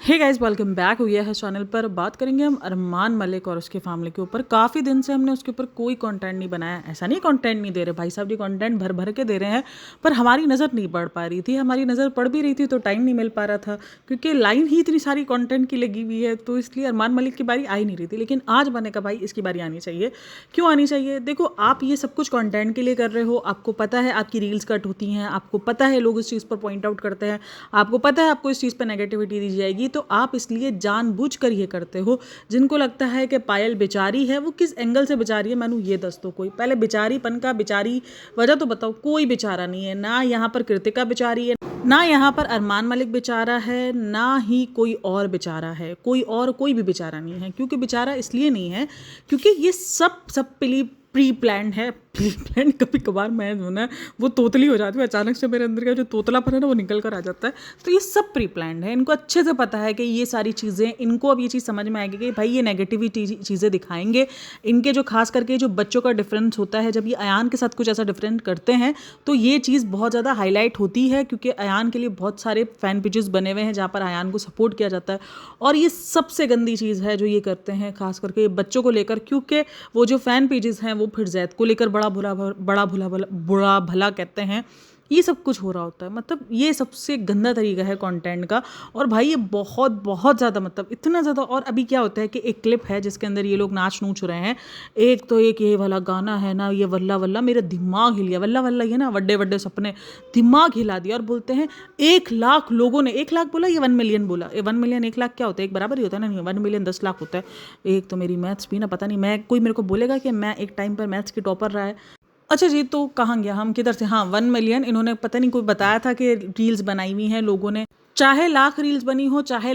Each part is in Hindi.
हे गाइस, वेलकम बैक हुआ है चैनल पर। बात करेंगे हम अरमान मलिक और उसके फैमिली के ऊपर। काफ़ी दिन से हमने उसके ऊपर कोई कंटेंट नहीं बनाया। ऐसा नहीं कंटेंट नहीं दे रहे, भाई साहब जी कंटेंट भर भर के दे रहे हैं, पर हमारी नज़र नहीं पड़ पा रही थी। हमारी नज़र पड़ भी रही थी तो टाइम नहीं मिल पा रहा था, क्योंकि लाइन ही इतनी सारी कंटेंट की लगी हुई है, तो इसलिए अरमान मलिक की बारी आ ही नहीं रही थी। लेकिन आज बने का भाई इसकी बारी आनी चाहिए। क्यों आनी चाहिए? देखो, आप ये सब कुछ कंटेंट के लिए कर रहे हो, आपको पता है आपकी रील्स कट होती हैं, आपको पता है लोग इस चीज़ पर पॉइंट आउट करते हैं, आपको पता है आपको इस चीज़ पर नेगेटिविटी दी जाएगी, तो आप इसलिए जानबूझकर ये करते हो। जिनको लगता है कि पायल बेचारी है, वो किस एंगल से बेचारी है, मैंने ये दस तो कोई पहले बेचारीपन का बेचारी वजह तो बताओ। कोई बेचारा नहीं है, ना यहाँ पर कृतिका बेचारी है, ना यहाँ पर अरमान मलिक बेचारा है, ना ही कोई और बेचारा है। कोई भी बेचारा नहीं है। क्योंकि बेचारा इसलिए नहीं है क्योंकि ये सब प्री प्लान्ड है। प्री प्लान कभी कभार मैं जो ना वो तोतली हो जाती हूँ, अचानक से मेरे अंदर का जो तोतलापन है ना वो निकल कर आ जाता है। तो ये सब प्री प्लान्ड है। इनको अच्छे से पता है कि ये सारी चीज़ें, इनको अब ये चीज़ समझ में आएगी कि भाई ये नेगेटिविटी चीज़ें दिखाएंगे। इनके जो खास करके जो बच्चों का डिफरेंस होता है, जब ये अयान के साथ कुछ ऐसा डिफरेंट करते हैं तो ये चीज़ बहुत ज़्यादा हाईलाइट होती है, क्योंकि अयान के लिए बहुत सारे फ़ैन पेजेस बने हुए हैं जहाँ पर अयान को सपोर्ट किया जाता है। और ये सबसे गंदी चीज़ है जो ये करते हैं, खास करके बच्चों को लेकर, क्योंकि वो जो फ़ैन पेजेस हैं वो फिर जैद को लेकर बुरा भला कहते हैं। ये सब कुछ हो रहा होता है। मतलब ये सबसे गंदा तरीका है कंटेंट का। और भाई ये बहुत बहुत ज़्यादा, मतलब इतना ज़्यादा। और अभी क्या होता है कि एक क्लिप है जिसके अंदर ये लोग नाच नूच रहे हैं। एक ये वाला गाना है ना, ये वल्ला वल्ला, मेरा दिमाग हिल गया। वल्ला वल्ला ये ना, वड्डे वड्डे सपने, दिमाग हिला दिया। और बोलते हैं 1 लाख लोगों ने, 1 लाख बोला या 1 मिलियन बोला? 1 मिलियन 1 लाख क्या होता है? एक बराबर ही होता है ना? नहीं, 1 मिलियन 10 लाख होता है। एक तो मेरी मैथ्स भी ना, पता नहीं, मैं कोई मेरे को बोलेगा कि मैं एक टाइम पर मैथ्स की टॉपर रहा है। अच्छा जी, तो कहाँ गया, हम किधर से? हाँ, 1 मिलियन इन्होंने पता नहीं कोई बताया था कि रील्स बनाई हुई हैं लोगों ने। चाहे लाख रील्स बनी हो, चाहे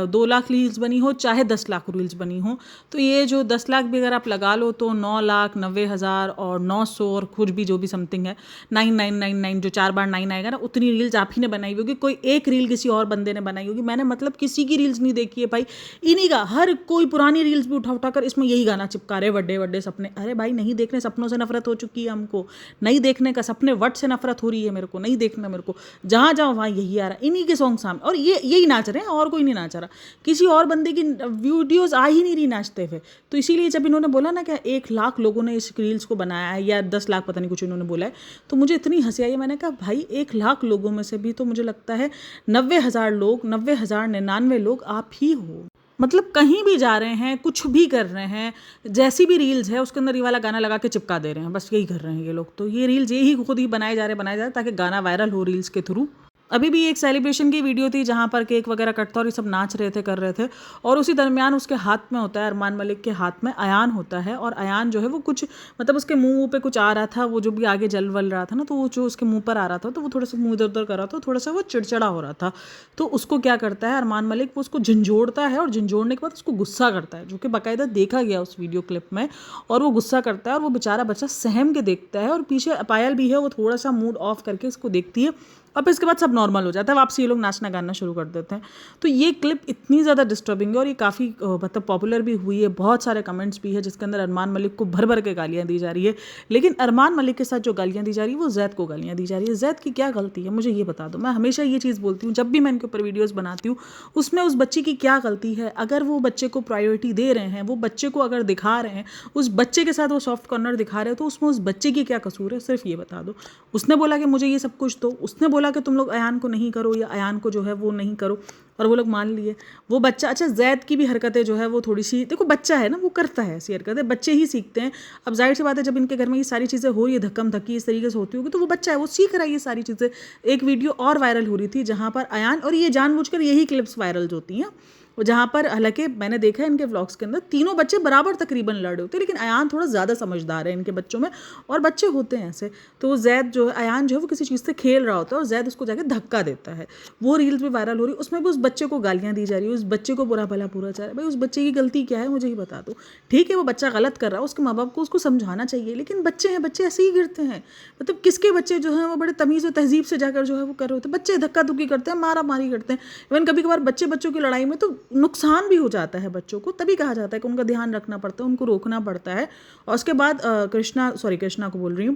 2 लाख रील्स बनी हो, चाहे 10 लाख रील्स बनी हो, तो ये जो 10 लाख भी अगर आप लगा लो तो 9,90,000 और 900 और कुछ भी जो भी समथिंग है, 9999, जो 4 बार 9 आएगा ना, उतनी रील्स आप ही ने बनाई होगी। कोई एक रील किसी और बंदे ने बनाई होगी। मैंने मतलब किसी की रील्स नहीं देखी है भाई। इन्हीं का हर कोई पुरानी रील्स भी उठा कर इसमें यही गाना चिपका रहे, बड़े बड़े सपने। अरे भाई, नहीं देखने सपनों से नफरत हो चुकी है हमको। नहीं देखने का सपने वट से नफरत हो रही है मेरे को। नहीं देखना मेरे को। जहाँ जाओ वहाँ यही आ रहा है, इन्हीं के सॉन्ग सामने, और ये यही नाच रहे हैं और कोई नहीं नाच रहा। किसी और बंदे की वीडियोस आ ही नहीं रही नाचते हुए। तो इसीलिए जब इन्होंने बोला ना कि 1 लाख लोगों ने इस रील्स को बनाया है, या 10 लाख, पता नहीं कुछ इन्होंने बोला है, तो मुझे इतनी हंसी आई। मैंने कहा भाई 1 लाख लोगों में से भी तो मुझे लगता है 90,000 लोग, 90,099 लोग आप ही हो। मतलब कहीं भी जा रहे हैं, कुछ भी कर रहे हैं, जैसी भी रील्स है उसके अंदर ये वाला गाना लगा के चिपका दे रहे हैं। बस यही कर रहे हैं ये लोग। तो ये रील्स यही खुद ही बनाए जा रहे ताकि गाना वायरल हो रील्स के थ्रू। अभी भी एक सेलिब्रेशन की वीडियो थी जहाँ पर केक वगैरह कटता और ये सब नाच रहे थे, कर रहे थे। और उसी दरमियान उसके हाथ में होता है, अरमान मलिक के हाथ में अयान होता है। और अयान जो है वो कुछ, मतलब उसके मुंह पे कुछ आ रहा था, वो जो भी आगे जल वल रहा था ना, तो वो जो उसके मुंह पर आ रहा था, तो वो थोड़ा सा मुंह इधर उधर कर रहा था, थोड़ा सा वो चिड़चिड़ा हो रहा था। तो उसको क्या करता है अरमान मलिक, वो उसको झंझोड़ता है, और झंझोड़ने के बाद उसको गुस्सा करता है, जो कि बाकायदा देखा गया उस वीडियो क्लिप में। और वो गुस्सा करता है और वो बेचारा बच्चा सहम के देखता है, और पीछे पायल भी है, वो थोड़ा सा मूड ऑफ करके इसको देखती है। अब इसके बाद सब नॉर्मल हो जाता है, वापसी ये लोग नाचना गाना शुरू कर देते हैं। तो ये क्लिप इतनी ज़्यादा डिस्टर्बिंग है, और ये काफ़ी मतलब पॉपुलर भी हुई है। बहुत सारे कमेंट्स भी है जिसके अंदर अरमान मलिक को भर भर के गालियाँ दी जा रही है। लेकिन अरमान मलिक के साथ जो गालियाँ दी जा रही है वो जैद को गालियाँ दी जा रही है। जैद की क्या गलती है, मुझे ये बता दो। मैं हमेशा ये चीज़ बोलती हूँ, जब भी मैं इनके ऊपर वीडियोज़ बनाती हूँ, उसमें उस बच्चे की क्या गलती है? अगर वो बच्चे को प्रायोरिटी दे रहे हैं, वो बच्चे को अगर दिखा रहे हैं, उस बच्चे के साथ वो सॉफ्ट कॉर्नर दिखा रहे हैं, तो उसमें उस बच्चे की क्या कसूर है? सिर्फ ये बता दो। उसने बोला कि मुझे ये सब कुछ दो, उसने बोला कि तुम लोग अयान को नहीं करो, या अयान को जो है वो नहीं करो, और वो लोग मान लिए। वो बच्चा, अच्छा जैद की भी हरकतें जो है वो थोड़ी सी, देखो बच्चा है ना, वो करता है ऐसी हरकतें, बच्चे ही सीखते हैं। अब जाहिर सी बात है, जब इनके घर में ये सारी चीज़ें हो रही है, धक्कम धक्की इस तरीके से होती होगी, तो वो बच्चा है, वो सीख रहा है ये सारी चीज़ें। एक वीडियो और वायरल हो रही थी जहाँ पर अयान, और ये जानबूझकर यही क्लिप्स वायरल होती हैं, जहाँ पर हालांकि मैंने देखा है इनके व्लॉग्स के अंदर तीनों बच्चे बराबर तकरीबन लड़ रहे होते हैं, लेकिन अयान थोड़ा ज़्यादा समझदार है इनके बच्चों में। और बच्चे होते हैं ऐसे। तो जैद जो है, अयान जो है वो किसी चीज़ से खेल रहा होता है और जैद उसको जाकर धक्का देता है। वो रील्स भी वायरल हो रही है, उसमें भी उस बच्चे को गालियाँ दी जा रही है, उस बच्चे को बुरा भला पूरा जा रहा है। भाई उस बच्चे की गलती क्या है, मुझे ही बता दो। ठीक है, वो बच्चा गलत कर रहा है, उसके माँ बाप को उसको समझाना चाहिए, लेकिन बच्चे हैं, बच्चे ऐसे ही गिरते हैं। मतलब किसके बच्चे जो हैं वो बड़े तमीज़ और तहजीब से जाकर जो है वो कर रहे होते हैं। बच्चे धक्का धुक्की करते हैं, मारा मारी करते हैं। इवन कभी कभार बच्चे बच्चों की लड़ाई में तो नुकसान भी हो जाता है बच्चों को, तभी कहा जाता है कि उनका ध्यान रखना पड़ता है, उनको रोकना पड़ता है। और उसके बाद कृष्णा को बोल रही हूँ,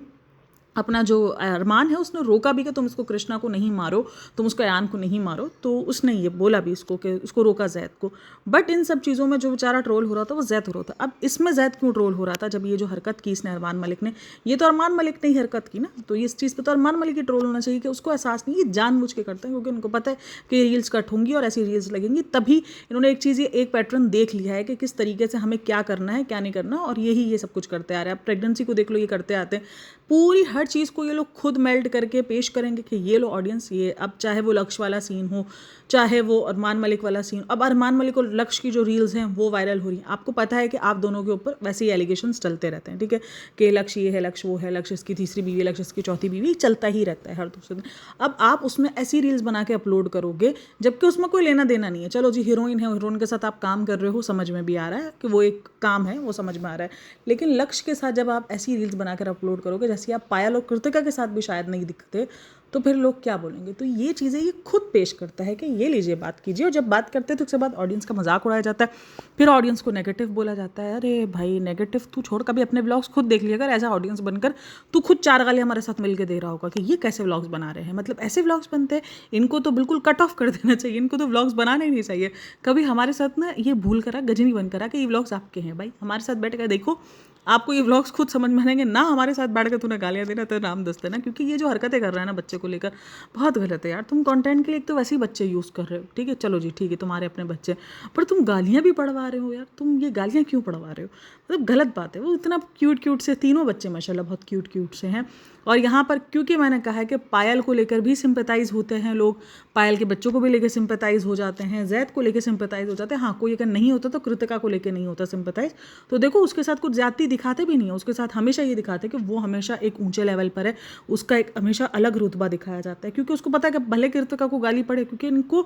अपना जो अरमान है उसने रोका भी कि तुम इसको कृष्णा को नहीं मारो, तुम उसको अयान को नहीं मारो, तो उसने ये बोला भी उसको कि उसको रोका जैद को। बट इन सब चीज़ों में जो बेचारा ट्रोल हो रहा था वो जैद हो रहा था। अब इसमें जैद क्यों ट्रोल हो रहा था जब ये जो हरकत की इसने अरमान मलिक ने, ये तो अरमान मलिक ने ही हरकत की ना, तो इस चीज़ पर तो अरमान मलिक ही ट्रोल होना चाहिए कि उसको एहसास नहीं, ये जानबूझ के करते हैं क्योंकि उनको पता है कि रील्स कट होंगी और ऐसी रील्स लगेंगी। तभी इन्होंने एक चीज़, ये एक पैटर्न देख लिया है कि किस तरीके से हमें क्या करना है क्या नहीं करना, और यही ये सब कुछ करते आ रहे हैं। आप प्रेगनेंसी को देख लो, ये करते आते हैं, पूरी हर चीज़ को ये लोग खुद मेल्ट करके पेश करेंगे कि ये लो ऑडियंस, ये अब चाहे वो लक्ष्य वाला सीन हो, चाहे वो अरमान मलिक वाला सीन। अब अरमान मलिक और लक्ष्य की जो रील्स हैं वो वायरल हो रही हैं। आपको पता है कि आप दोनों के ऊपर वैसे ही एलिगेशंस चलते रहते हैं, ठीक है, कि लक्ष्य ये है, लक्ष्य वो है, लक्ष्य इसकी तीसरी बीवी, लक्ष्य इसकी चौथी बीवी, चलता ही रहता है हर दूसरे दिन। अब आप उसमें ऐसी रील्स बना के अपलोड करोगे जबकि उसमें कोई लेना देना नहीं है। चलो जी, हीरोइन है, हीरोइन के साथ आप काम कर रहे हो, समझ में भी आ रहा है कि वो एक काम है, वो समझ में आ रहा है। लेकिन लक्ष्य के साथ जब आप ऐसी रील्स बनाकर अपलोड करोगे जैसे आप पायल और कृतिका के साथ भी शायद नहीं दिखते, तो फिर लोग क्या बोलेंगे। तो ये चीज़ें ये खुद पेश करता है कि ये लीजिए बात कीजिए, और जब बात करते हैं तो उसके बाद ऑडियंस का मजाक उड़ाया जाता है, फिर ऑडियंस को नेगेटिव बोला जाता है। अरे भाई नेगेटिव तू छोड़, कभी अपने व्लॉग्स खुद देख लिया कर, ऐसा ऑडियंस बनकर तू खुद 4 गाली हमारे साथ मिलकर दे रहा होगा कि ये कैसे व्लॉग्स बना रहे हैं, मतलब ऐसे व्लॉग्स बनते हैं, इनको तो बिल्कुल कट ऑफ कर देना चाहिए, इनको तो व्लॉग्स बनाने ही नहीं चाहिए। कभी हमारे साथ ना ये भूल करा, गजनी बन करा कि ये व्लॉग्स आपके हैं भाई, हमारे साथ बैठ कर देखो, आपको ये व्लॉग्स खुद समझ में आएंगे ना। हमारे साथ बैठ कर तूने गालियाँ देना तो नाम दस देना, क्योंकि ये जो हरकतें कर रहा है ना बच्चे को लेकर, बहुत गलत है यार। तुम कंटेंट के लिए एक तो वैसे ही बच्चे यूज़ कर रहे हो, ठीक है, चलो जी ठीक है, तुम्हारे अपने बच्चे, पर तुम गालियाँ भी पढ़वा रहे हो यार। तुम ये गालियाँ क्यों पढ़वा रहे हो, मतलब गलत बात है। वो इतना क्यूट क्यूट से, तीनों बच्चे माशाल्लाह बहुत क्यूट क्यूट से हैं। और यहाँ पर क्योंकि मैंने कहा है कि पायल को लेकर भी सिंपैथाइज़ होते हैं लोग, पायल के बच्चों को भी लेकर सिंपैथाइज़ हो जाते हैं, जैद को लेकर सिंपैथाइज़ हो जाते हैं। हाँ, कोई अगर नहीं होता तो कृतिका को लेकर नहीं होता सिंपैथाइज़। तो देखो उसके साथ कुछ ज़्यादती दिखाते भी नहीं है, उसके साथ हमेशा ये दिखाते हैं कि वो हमेशा एक ऊंचे लेवल पर है, उसका एक हमेशा अलग रुतबा दिखाया जाता है, क्योंकि उसको पता है कि भले कृतिका को गाली पड़े, क्योंकि इनको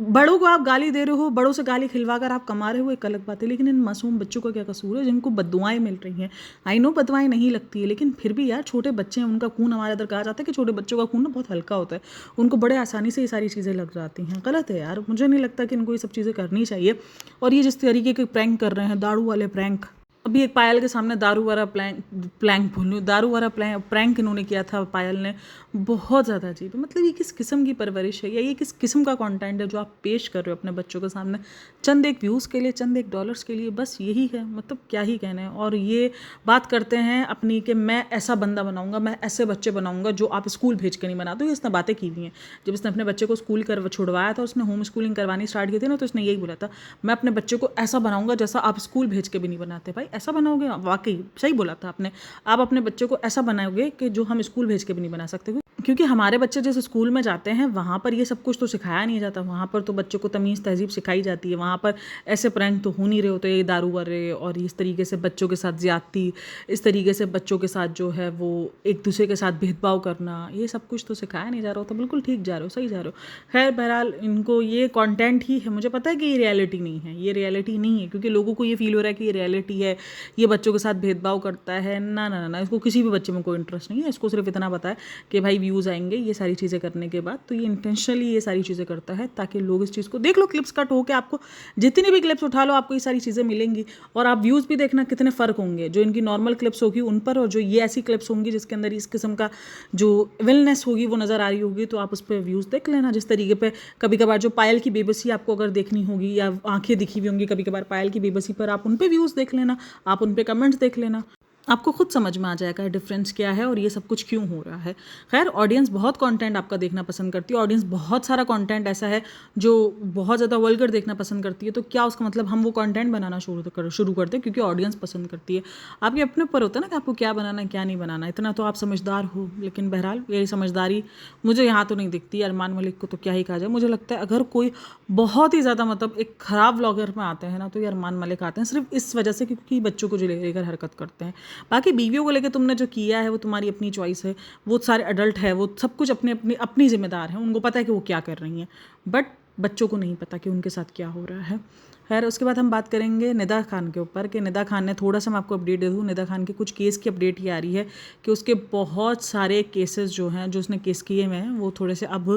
बड़ों को आप गाली दे रहे हो, बड़ों से गाली खिलवा कर आप कमा रहे हो, एक अलग बात है, लेकिन इन मासूम बच्चों का क्या कसूर है जिनको बद्दुआएं मिल रही हैं। आई नो बद्दुआएं नहीं लगती है, लेकिन फिर भी यार छोटे बच्चे हैं, उनका खून, हमारे इधर कहा जाता है कि छोटे बच्चों का खून ना बहुत हल्का होता है, उनको बड़े आसानी से ये सारी चीज़ें लग जाती हैं। गलत है यार, मुझे नहीं लगता कि इनको ये सब चीज़ें करनी चाहिए। और ये जिस तरीके के प्रैंक कर रहे हैं, दारू वाले प्रैंक, अभी एक पायल के सामने दारू वाला दारू वाला प्रैंक इन्होंने किया था पायल ने, बहुत ज़्यादा अजीब है। मतलब ये किस किस्म की परवरिश है, या ये किस किस्म का कंटेंट है जो आप पेश कर रहे हो अपने बच्चों के सामने, चंद एक व्यूज़ के लिए, चंद एक डॉलर्स के लिए, बस यही है। मतलब क्या ही कहने हैं। और ये बात करते हैं अपनी कि मैं ऐसा बंदा बनाऊंगा, मैं ऐसे बच्चे बनाऊंगा जो आप स्कूल भेज के नहीं बनाते हो। इसने बातें की हुई हैं, जब इसने अपने बच्चे को स्कूल कर छुड़वाया था, उसने होम स्कूलिंग करवानी स्टार्ट की थी ना, तो इसने यही बोला था, मैं अपने बच्चे को ऐसा बनाऊंगा जैसा आप स्कूल भेज के भी नहीं बनाते। भाई ऐसा बनाओगे, वाकई सही बोला था आपने, आप अपने बच्चे को ऐसा बनाओगे कि जो हम स्कूल भेज के भी नहीं बना सकते, क्योंकि हमारे बच्चे जैसे स्कूल में जाते हैं वहाँ पर ये सब कुछ तो सिखाया नहीं जाता। वहाँ पर तो बच्चों को तमीज़ तहजीब सिखाई जाती है, वहाँ पर ऐसे प्रैंक तो हो नहीं रहे होते, ये दारू वाले और इस तरीके से बच्चों के साथ ज़्यादती, इस तरीके से बच्चों के साथ जो है वो एक दूसरे के साथ भेदभाव करना, ये सब कुछ तो सिखाया नहीं जा रहा होता। बिल्कुल ठीक जा रहे हो, सही जा रहे हो। खैर बहरहाल इनको ये कॉन्टेंट ही है, मुझे पता है कि ये रियलिटी नहीं है, ये रियलिटी नहीं है, क्योंकि लोगों को ये फील हो रहा है कि ये रियलिटी है, ये बच्चों के साथ भेदभाव करता है। ना ना ना, इसको किसी भी बच्चे में कोई इंटरेस्ट नहीं है, इसको सिर्फ इतना पता है कि भाई व्यूज़ आएंगे ये सारी चीज़ें करने के बाद। तो ये इंटेंशनली ये सारी चीज़ें करता है ताकि लोग इस चीज़ को देख लो, क्लिप्स कट होकर आपको जितनी भी क्लिप्स उठा लो आपको ये सारी चीज़ें मिलेंगी, और आप व्यूज़ भी देखना कितने फ़र्क होंगे जो इनकी नॉर्मल क्लिप्स होगी उन पर, और जो ये ऐसी क्लिप्स होंगी जिसके अंदर इस किस्म का जो विलनेस होगी वो नज़र आ रही होगी, तो आप उस पर व्यूज़ देख लेना। जिस तरीके पर कभी कभार जो पायल की बेबसी आपको अगर देखनी होगी, या आंखें दिखी हुई होंगी कभी कभार पायल की बेबसी पर, आप उन पर व्यूज़ देख लेना, आप उन पर कमेंट्स देख लेना, आपको खुद समझ में आ जाएगा डिफरेंस क्या है और ये सब कुछ क्यों हो रहा है। खैर ऑडियंस बहुत कंटेंट आपका देखना पसंद करती है, ऑडियंस बहुत सारा कंटेंट ऐसा है जो बहुत ज़्यादा वल्गर देखना पसंद करती है। तो क्या उसका मतलब हम वो कंटेंट बनाना शुरू करते हैं क्योंकि ऑडियंस पसंद करती है। आपके अपने ऊपर होता है ना कि आपको क्या बनाना है क्या नहीं बनाना, इतना तो आप समझदार हो। लेकिन बहरहाल ये समझदारी मुझे यहाँ तो नहीं दिखती। अरमान मलिक को तो क्या ही कहा जाए, मुझे लगता है अगर कोई बहुत ही ज़्यादा मतलब एक ख़राब व्लॉगर में आते हैं ना तो ये अरमान मलिक आते हैं, सिर्फ इस वजह से क्योंकि बच्चों को जो लेकर हरकत करते हैं। बाकी बीवियों को लेकर तुमने जो किया है वो तुम्हारी अपनी चॉइस है, वो सारे अडल्ट है, वो सब कुछ अपने अपनी अपनी जिम्मेदार हैं, उनको पता है कि वो क्या कर रही हैं, बट बच्चों को नहीं पता कि उनके साथ क्या हो रहा है। खैर उसके बाद हम बात करेंगे निदा खान के ऊपर कि निदा खान ने, थोड़ा सा मैं आपको अपडेट दे दूँ, निदा खान के कुछ केस की अपडेट ये आ रही है कि उसके बहुत सारे केसेस जो हैं, जो उसने केस किए हुए हैं, वो थोड़े से अब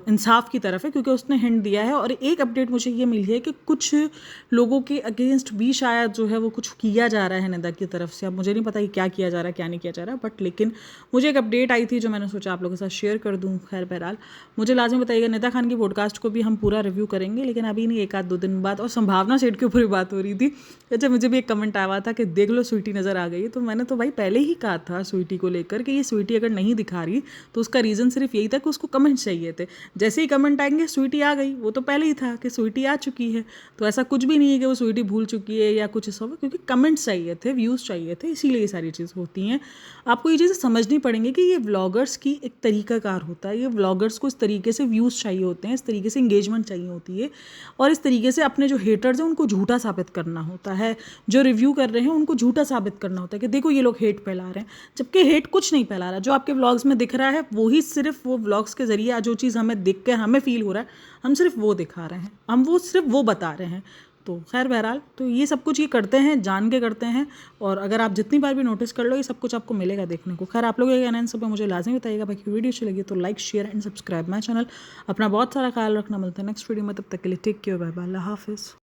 इंसाफ की तरफ है, क्योंकि उसने हिंट दिया है। और एक अपडेट मुझे ये मिली है कि कुछ लोगों के अगेंस्ट भी शायद जो है वो कुछ किया जा रहा है निदा की तरफ से। अब मुझे नहीं पता कि क्या किया जा रहा है क्या नहीं किया जा रहा है, बट लेकिन मुझे एक अपडेट आई थी जो मैंने सोचा आप लोगों के साथ शेयर कर दूँ। खैर बहरहाल मुझे लाजमी बताइएगा, निदा खान की पॉडकास्ट को भी हम पूरा रिव्यू करेंगे, लेकिन अभी नहीं, एक आध 2 दिन बाद। और संभावना सेठ के ऊपर भी बात हो रही थी। अच्छा, मुझे भी एक कमेंट आया था कि देख लो स्वीटी नज़र आ गई है, तो मैंने तो भाई पहले ही कहा था स्वीटी को लेकर कि ये स्वीटी अगर नहीं दिखा रही तो उसका रीज़न सिर्फ यही था कि उसको कमेंट चाहिए थे। जैसे ही कमेंट आएंगे स्वीटी आ गई, वो तो पहले ही था कि स्वीटी आ चुकी है। तो ऐसा कुछ भी नहीं है कि वो स्वीटी भूल चुकी है या कुछ ऐसा, क्योंकि कमेंट्स चाहिए थे, व्यूज़ चाहिए थे, इसीलिए ये सारी चीज़ होती हैं। आपको ये चीज़ें समझनी पड़ेंगी कि ये व्लॉगर्स की एक तरीकाकार होता है। ये व्लॉगर्स को इस तरीके से व्यूज़ चाहिए होते हैं, इस तरीके से इंगेजमेंट चाहिए होती है, और इस तरीके से अपने जो हेटर्स हैं उनको झूठा साबित करना होता है। जो रिव्यू कर रहे हैं उनको झूठा साबित करना होता है कि देखो ये लोग हेट फैला रहे हैं, जबकि हेट कुछ नहीं फैला रहा। जो आपके व्लॉग्स में दिख रहा है वही सिर्फ वो व्लॉग्स के ज़रिए जो चीज़ हमें दिख कर हमें फील हो रहा है, हम सिर्फ वो दिखा रहे हैं, हम वो सिर्फ वो बता रहे हैं। तो खैर बहरहाल, तो ये सब कुछ ये करते हैं, जान के करते हैं। और अगर आप जितनी बार भी नोटिस कर लो, ये सब कुछ आपको मिलेगा देखने को। खैर आप लोग ये कहना है इन सब पे मुझे लाजमी बताइएगा। बाकी वीडियो अच्छी लगी तो like share and subscribe my channel. अपना बहुत सारा ख्याल रखना, मिलता है नेक्स्ट वीडियो में, तब तक के लिए टेक केयर, बाय बाय, अल्लाह हाफिज़।